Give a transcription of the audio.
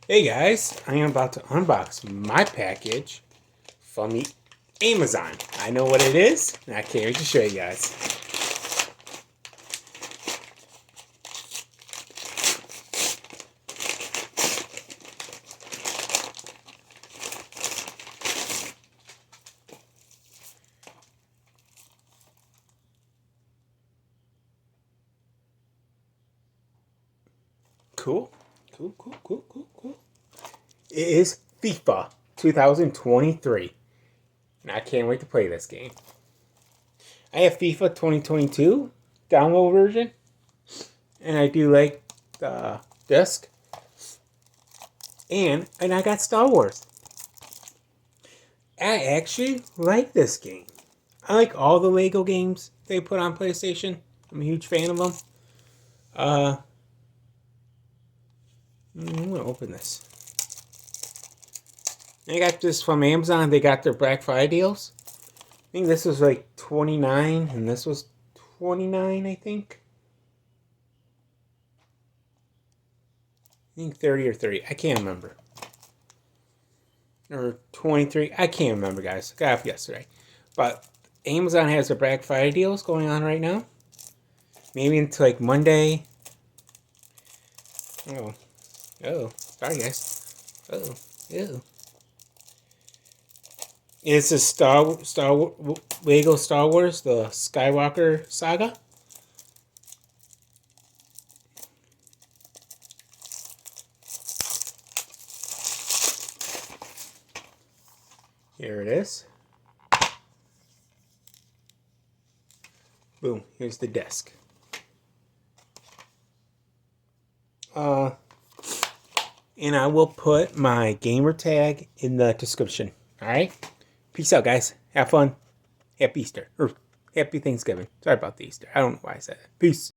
Hey guys, I am about to unbox my package from the Amazon. I know what it is, and I can't wait to show you guys. Cool. Cool. It is FIFA 2023, and I can't wait to play this game. I have FIFA 2022 download version, and I do like the disc, and I got Star Wars. I actually like this game. I like all the Lego games they put on PlayStation. I'm a huge fan of them. I'm gonna open this. I got this from Amazon. They got their Black Friday deals. I think this was like $29 and this was $29, I think. I think 30 or 30. I can't remember. Or 23. I can't remember, guys. I got it yesterday. But Amazon has their Black Friday deals going on right now. Maybe until like Monday. Oh. Sorry, guys. Ew. It's a Lego Star Wars, the Skywalker Saga. Here it is. Boom, here's the disc. And I will put my gamer tag in the description. Alright? Peace out, guys. Have fun. Happy Easter. Or Happy Thanksgiving. Sorry about the Easter. I don't know why I said it. Peace.